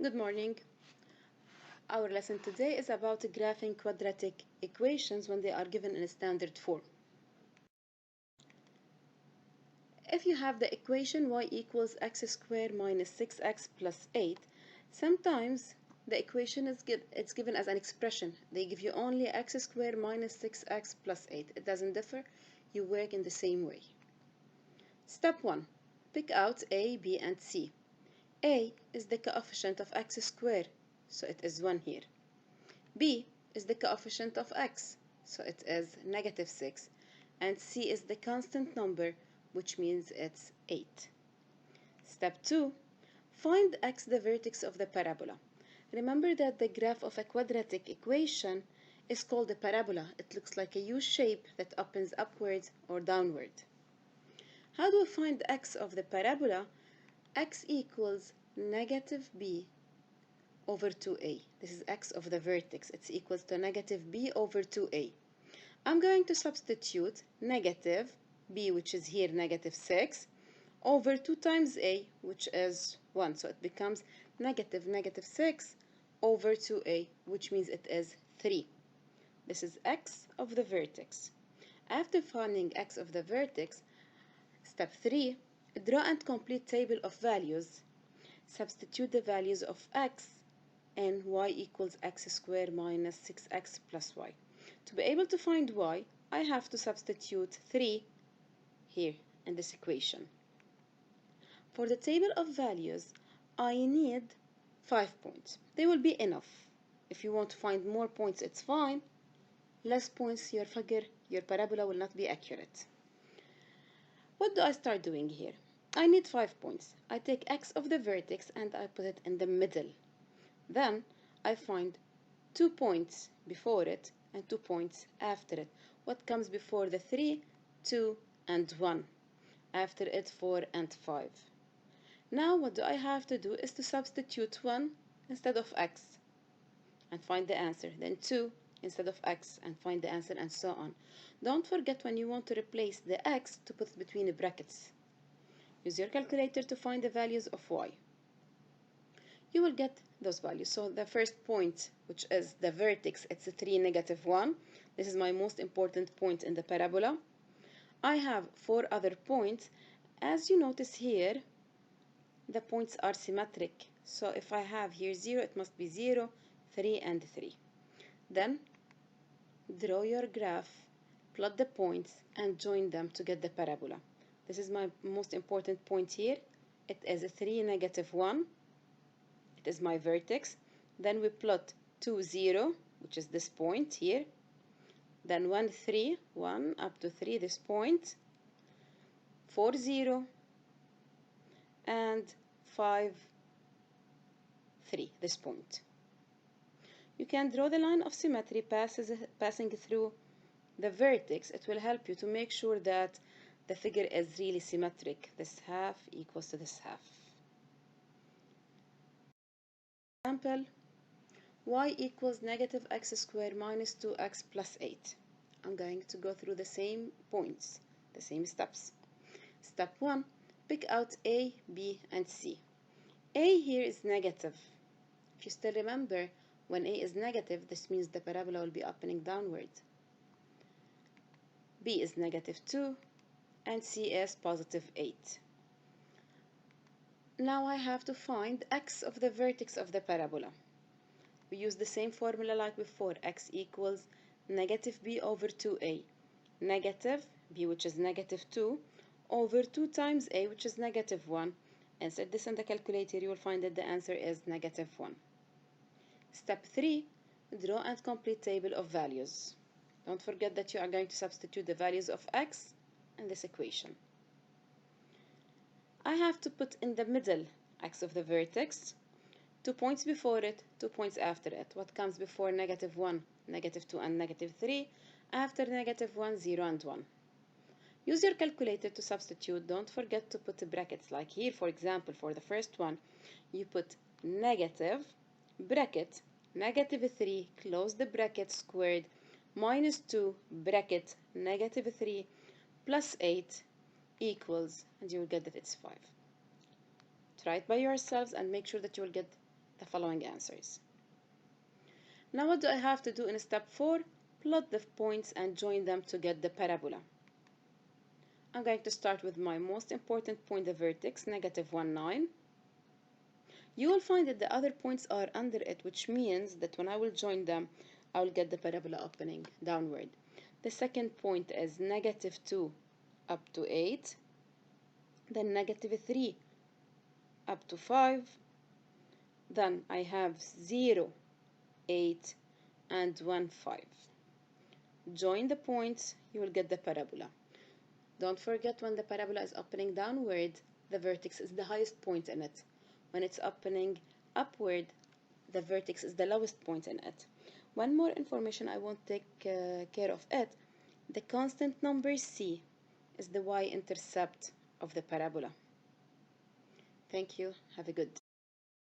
Good morning. Our lesson today is about graphing quadratic equations when they are given in a standard form. If you have the equation y equals x squared minus 6x plus 8, sometimes the equation is given as an expression. They give you only x squared minus 6x plus 8. It doesn't differ. You work in the same way. Step 1. Pick out a, b, and c. A is the coefficient of x squared, so it is 1 here. B is the coefficient of x, so it is negative 6. And C is the constant number, which means it's 8. Step 2. Find x, the vertex of the parabola. Remember that the graph of a quadratic equation is called a parabola. It looks like a U shape that opens upwards or downward. How do we find x of the parabola? X equals negative b over 2a. This is x of the vertex. It's equals to negative b over 2a. I'm going to substitute negative b, which is here negative 6, over 2 times a, which is 1. So it becomes negative 6 over 2a, which means it is 3. This is x of the vertex. After finding x of the vertex, step 3, draw and complete table of values. Substitute the values of x and y equals x squared minus 6x plus y. To be able to find y, I have to substitute 3 here in this equation. For the table of values, I need 5 points. They will be enough. If you want to find more points, it's fine. Less points, your figure, your parabola will not be accurate. What do I start doing here? I need 5 points. I take x of the vertex and I put it in the middle. Then I find 2 points before it and 2 points after it. What comes before the 3? 2 and 1. After it, 4 and 5. Now what do I have to do is to substitute 1 instead of x and find the answer. Then 2 instead of x and find the answer, and so on. Don't forget, when you want to replace the x, to put it between the brackets. Use your calculator to find the values of y. You will get those values. So the first point, which is the vertex, it's a 3, negative 1. This is my most important point in the parabola. I have 4 other points. As you notice here, the points are symmetric. So if I have here 0, it must be 0, 3, and 3. Then draw your graph, plot the points, and join them to get the parabola. This is my most important point here. It is a 3, negative 1. It is my vertex. Then we plot 2, 0, which is this point here. Then 1, 3, 1 up to 3, this point. 4, 0, and 5, 3, this point. You can draw the line of symmetry passing through the vertex. It will help you to make sure that the figure is really symmetric. This half equals to this half. Example, y equals negative x squared minus 2x plus 8. I'm going to go through the same points, the same steps. Step 1, pick out a, b, and c. A here is negative. If you still remember, when a is negative, this means the parabola will be opening downward. B is negative 2, and C is positive 8. Now I have to find x of the vertex of the parabola. We use the same formula like before. X equals negative b over 2a. Negative b, which is negative 2, over 2 times a, which is negative 1. Insert this in the calculator. You will find that the answer is negative 1. Step 3, draw and complete table of values. Don't forget that you are going to substitute the values of x in this equation. I have to put in the middle x of the vertex, 2 points before it, 2 points after it. What comes before negative 1, negative 2, and negative 3? After negative 1, 0 and 1. Use your calculator to substitute. Don't forget to put the brackets. Like here, for example, for the first one, you put negative, bracket, negative 3, close the bracket, squared, minus 2, bracket, negative 3, plus 8, equals, and you will get that it's 5. Try it by yourselves and make sure that you will get the following answers. Now what do I have to do in step 4? Plot the points and join them to get the parabola. I'm going to start with my most important point, the vertex, negative 1, 9. You will find that the other points are under it, which means that when I will join them, I will get the parabola opening downward. The second point is negative 2 up to 8, then negative 3 up to 5, then I have 0, 8, and 1, 5. Join the points, you will get the parabola. Don't forget, when the parabola is opening downward, the vertex is the highest point in it. When it's opening upward, the vertex is the lowest point in it. One more information I won't take care of it. The constant number C is the y-intercept of the parabola. Thank you. Have a good day.